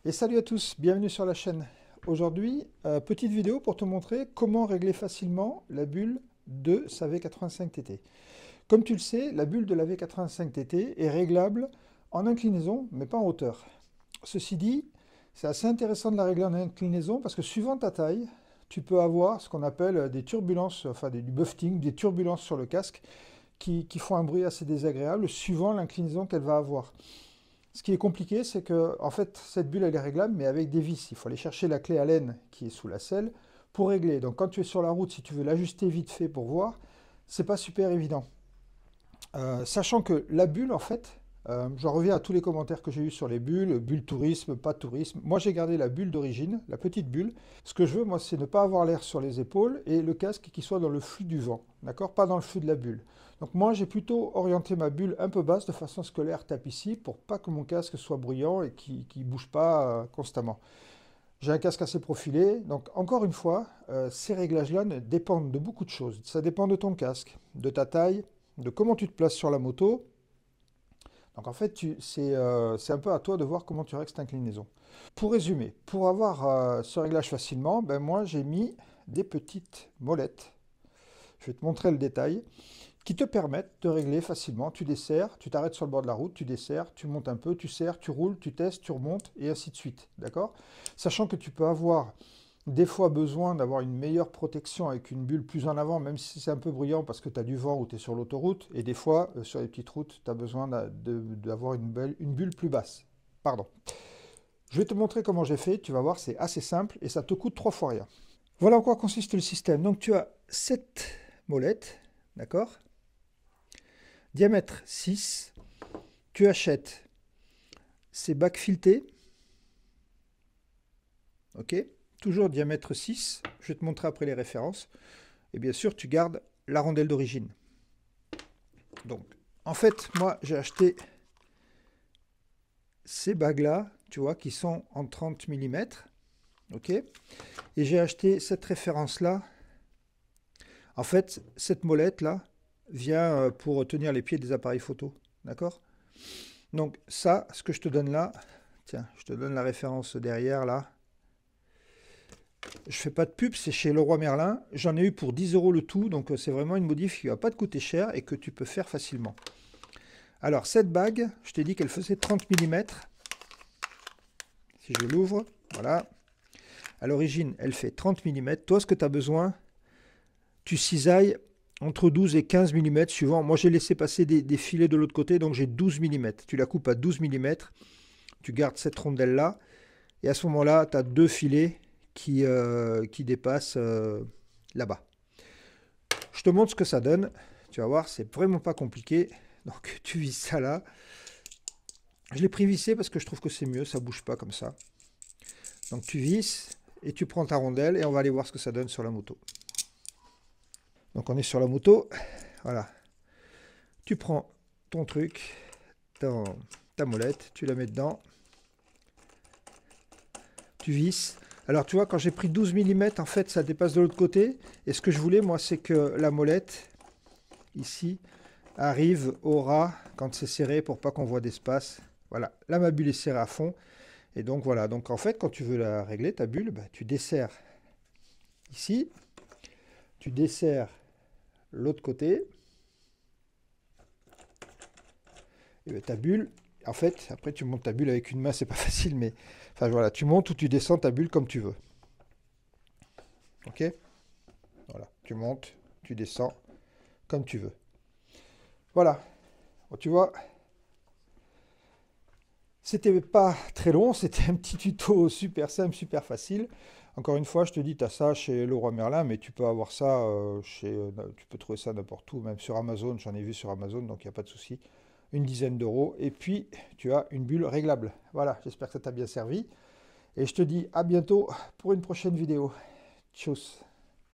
Et salut à tous, bienvenue sur la chaîne. Aujourd'hui, petite vidéo pour te montrer comment régler facilement la bulle de sa V85TT. Comme tu le sais, la bulle de la V85TT est réglable en inclinaison, mais pas en hauteur. Ceci dit, c'est assez intéressant de la régler en inclinaison parce que suivant ta taille, tu peux avoir ce qu'on appelle des turbulences, enfin du buffeting, des turbulences sur le casque qui font un bruit assez désagréable suivant l'inclinaison qu'elle va avoir. Ce qui est compliqué, c'est que en fait, cette bulle, elle est réglable, mais avec des vis. Il faut aller chercher la clé Allen qui est sous la selle pour régler. Donc quand tu es sur la route, si tu veux l'ajuster vite fait pour voir, c'est pas super évident. Sachant que la bulle, en fait, j'en reviens à tous les commentaires que j'ai eus sur les bulles, bulle tourisme, pas tourisme. Moi, j'ai gardé la bulle d'origine, la petite bulle. Ce que je veux, moi, c'est ne pas avoir l'air sur les épaules et le casque qui soit dans le flux du vent, d'accord? Pas dans le flux de la bulle. Donc moi, j'ai plutôt orienté ma bulle un peu basse de façon à ce que l'air tape ici pour pas que mon casque soit bruyant et qui ne bouge pas constamment. J'ai un casque assez profilé, donc encore une fois, ces réglages-là dépendent de beaucoup de choses. Ça dépend de ton casque, de ta taille, de comment tu te places sur la moto. Donc en fait, c'est un peu à toi de voir comment tu règles cette inclinaison. Pour résumer, pour avoir ce réglage facilement, ben moi j'ai mis des petites molettes. Je vais te montrer le détail qui te permettent de régler facilement. Tu desserres, tu t'arrêtes sur le bord de la route, tu desserres, tu montes un peu, tu serres, tu roules, tu testes, tu remontes, et ainsi de suite. D'accord? Sachant que tu peux avoir des fois besoin d'avoir une meilleure protection avec une bulle plus en avant, même si c'est un peu bruyant parce que tu as du vent ou tu es sur l'autoroute, et des fois, sur les petites routes, tu as besoin d'avoir une bulle plus basse. Pardon. Je vais te montrer comment j'ai fait, tu vas voir, c'est assez simple, et ça te coûte 3 fois rien. Voilà en quoi consiste le système. Donc tu as cette molette, d'accord? Diamètre 6, tu achètes ces bacs filetés, ok? Toujours diamètre 6, je vais te montrer après les références. Et bien sûr, tu gardes la rondelle d'origine. Donc, en fait, moi, j'ai acheté ces bagues-là, tu vois, qui sont en 30 mm, ok? Et j'ai acheté cette référence-là. En fait, cette molette-là vient pour tenir les pieds des appareils photo, d'accord? Donc ça, ce que je te donne là, tiens, je te donne la référence derrière, là. Je fais pas de pub, c'est chez Leroy Merlin. J'en ai eu pour 10 € le tout, donc c'est vraiment une modif qui va pas te coûter cher et que tu peux faire facilement. Alors cette bague, je t'ai dit qu'elle faisait 30 mm. Si je l'ouvre, voilà. À l'origine, elle fait 30 mm. Toi, ce que tu as besoin, tu cisailles entre 12 et 15 mm suivant. Moi, j'ai laissé passer des filets de l'autre côté, donc j'ai 12 mm. Tu la coupes à 12 mm, tu gardes cette rondelle-là, et à ce moment-là, tu as deux filets qui dépassent là-bas. Je te montre ce que ça donne. Tu vas voir, c'est vraiment pas compliqué. Donc, tu visses ça là. Je l'ai pris vissé parce que je trouve que c'est mieux, ça bouge pas comme ça. Donc, tu visses et tu prends ta rondelle et on va aller voir ce que ça donne sur la moto. Donc, on est sur la moto. Voilà. Tu prends ton truc, ta molette, tu la mets dedans. Tu visses. Alors, tu vois, quand j'ai pris 12 mm, en fait, ça dépasse de l'autre côté. Et ce que je voulais, moi, c'est que la molette, ici, arrive au ras quand c'est serré pour pas qu'on voit d'espace. Voilà, là, ma bulle est serrée à fond. Et donc, voilà. Donc, en fait, quand tu veux la régler, ta bulle, bah, tu desserres ici. Tu desserres l'autre côté. Et bah, ta bulle, en fait, après, tu montes ta bulle avec une main, c'est pas facile, mais... Enfin, voilà, tu montes ou tu descends ta bulle comme tu veux. Ok? Voilà, tu montes, tu descends comme tu veux. Voilà, bon, tu vois, c'était pas très long, c'était un petit tuto super simple, super facile. Encore une fois, je te dis, tu as ça chez Leroy Merlin, mais tu peux avoir ça tu peux trouver ça n'importe où, même sur Amazon, j'en ai vu sur Amazon, donc il n'y a pas de souci. Une dizaine d'euros, et puis tu as une bulle réglable. Voilà, j'espère que ça t'a bien servi. Et je te dis à bientôt pour une prochaine vidéo. Tchuss.